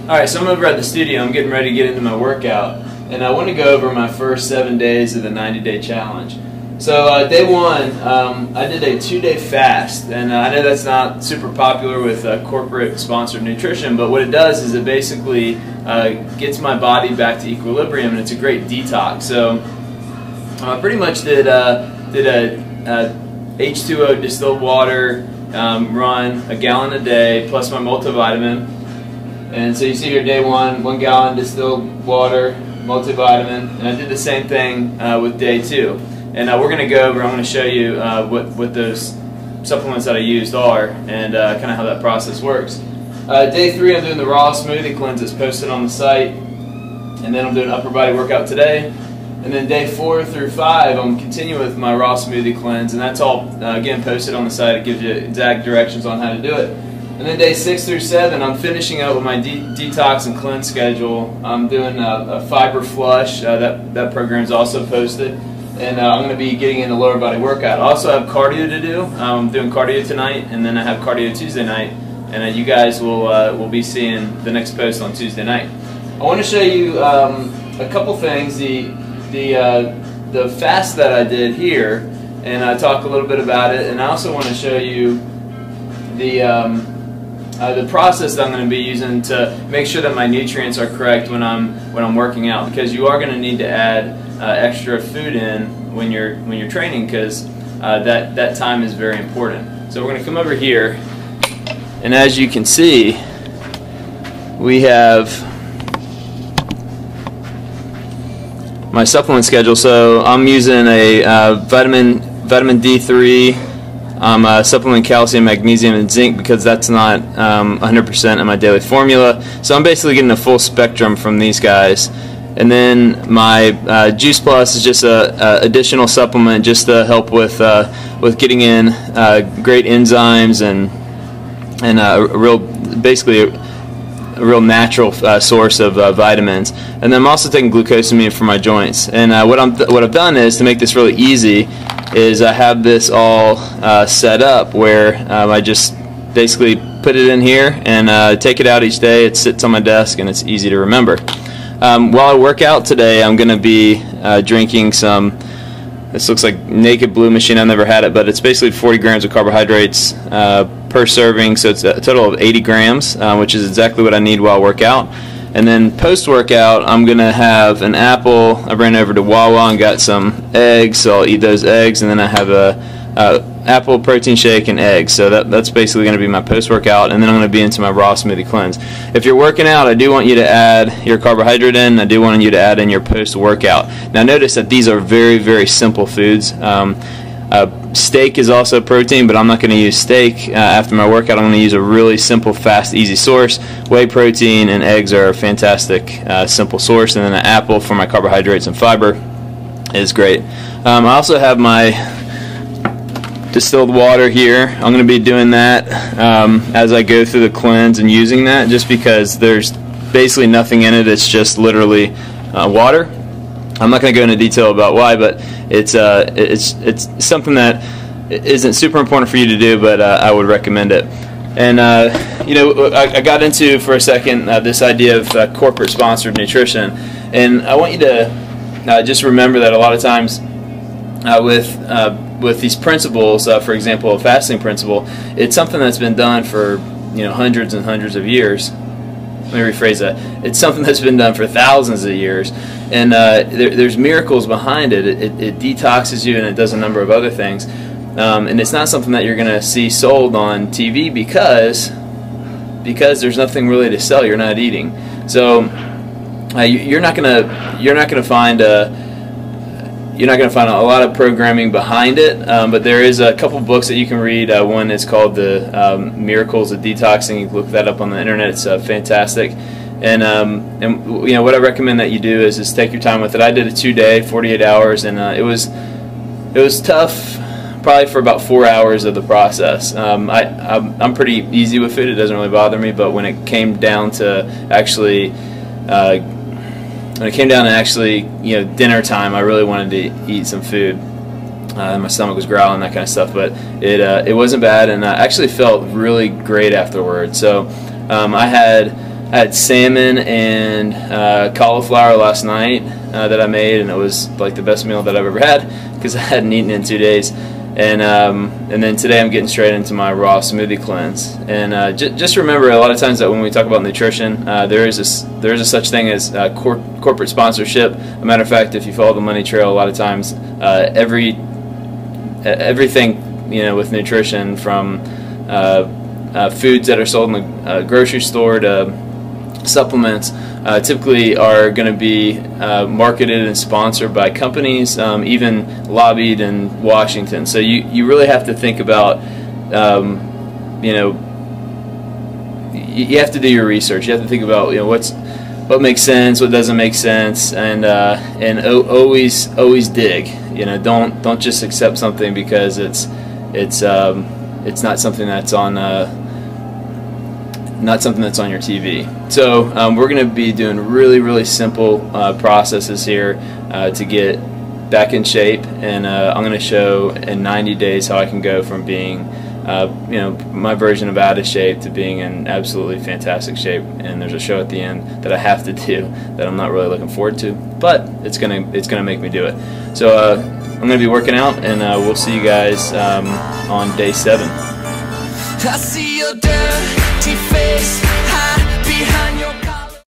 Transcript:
Alright, so I'm over at the studio. I'm getting ready to get into my workout, and I want to go over my first 7 days of the 90-day challenge. So day one, I did a 2-day fast, and I know that's not super popular with corporate sponsored nutrition, but what it does is it basically gets my body back to equilibrium, and it's a great detox. So I pretty much did a H2O distilled water run, a gallon a day, plus my multivitamin. And so you see here, day one, 1 gallon distilled water, multivitamin, and I did the same thing with day two. And we're going to go over, I'm going to show you what those supplements that I used are, and kind of how that process works. Day three, I'm doing the raw smoothie cleanse that's posted on the site, and then I'm doing upper body workout today. And then day 4 through 5, I'm continuing with my raw smoothie cleanse, and that's all, again, posted on the site. It gives you exact directions on how to do it. And then day 6 through 7, I'm finishing up with my detox and cleanse schedule. I'm doing a fiber flush. That program is also posted. And I'm going to be getting into lower body workout. I also have cardio to do. I'm doing cardio tonight, and then I have cardio Tuesday night. And you guys will be seeing the next post on Tuesday night. I want to show you a couple things. The fast that I did here, and I talk a little bit about it. And I also want to show you the process that I'm going to be using to make sure that my nutrients are correct when I'm working out, because you are going to need to add extra food in when you're training, because that time is very important. So we're going to come over here, and as you can see, we have my supplement schedule. So I'm using a vitamin D3. I'm supplementing calcium, magnesium, and zinc because that's not 100% in my daily formula. So I'm basically getting a full spectrum from these guys. And then my Juice Plus is just a additional supplement just to help with getting in great enzymes and basically a real natural source of vitamins. And then I'm also taking glucosamine for my joints. And what I've done is, to make this really easy, is I have this all set up where I just basically put it in here and take it out each day. It sits on my desk and it's easy to remember. While I work out today, I'm going to be drinking some, this looks like Naked Blue Machine. I've never had it, but it's basically 40 grams of carbohydrates per serving, so it's a total of 80 grams, which is exactly what I need while I work out. And then post-workout, I'm going to have an apple. I ran over to Wawa and got some eggs, so I'll eat those eggs, and then I have a apple protein shake and eggs. So that's basically going to be my post-workout, and then I'm going to be into my raw smoothie cleanse. If you're working out, I do want you to add your carbohydrate in. I do want you to add in your post-workout. Now notice that these are very, very simple foods. Steak is also protein, but I'm not going to use steak after my workout. I'm going to use a really simple, fast, easy source. Whey protein and eggs are a fantastic, simple source, and then an apple for my carbohydrates and fiber is great. I also have my distilled water here. I'm going to be doing that as I go through the cleanse and using that, just because there's basically nothing in it. It's just literally water. I'm not going to go into detail about why, but it's something that isn't super important for you to do, but I would recommend it. And I got into for a second this idea of corporate sponsored nutrition, and I want you to just remember that a lot of times with these principles, for example, a fasting principle, it's something that's been done for hundreds and hundreds of years. Let me rephrase that. It's something that's been done for thousands of years, and there's miracles behind it. It detoxes you, and it does a number of other things. And it's not something that you're going to see sold on TV because there's nothing really to sell. You're not eating, so you're not going to find a lot of programming behind it. But there is a couple books that you can read. One is called The Miracles of Detoxing. You can look that up on the internet. It's fantastic. And what I recommend that you do is just take your time with it. I did a 2-day, 48 hours, and it was tough, probably for about 4 hours of the process. I'm pretty easy with food. It doesn't really bother me. But when it came down to actually dinner time, I really wanted to eat some food. My stomach was growling, that kind of stuff, but it wasn't bad, and I actually felt really great afterwards. So I I had salmon and cauliflower last night that I made, and it was like the best meal that I've ever had because I hadn't eaten in 2 days. And then today I'm getting straight into my raw smoothie cleanse. And just remember, a lot of times that when we talk about nutrition, there is a such thing as corporate sponsorship. As a matter of fact, if you follow the money trail, a lot of times everything with nutrition, from foods that are sold in the grocery store to supplements, typically are going to be marketed and sponsored by companies, even lobbied in Washington. So you really have to think about, you have to do your research. You have to think about what makes sense, what doesn't make sense, and always dig. Don't just accept something because it's not something that's on your TV. So we're going to be doing really simple processes here to get back in shape, and I'm going to show in 90 days how I can go from being my version of out of shape to being in absolutely fantastic shape. And there's a show at the end that I have to do that I'm not really looking forward to, but it's gonna make me do it. So I'm going to be working out, and we'll see you guys on day 7. I see your dirty face hide behind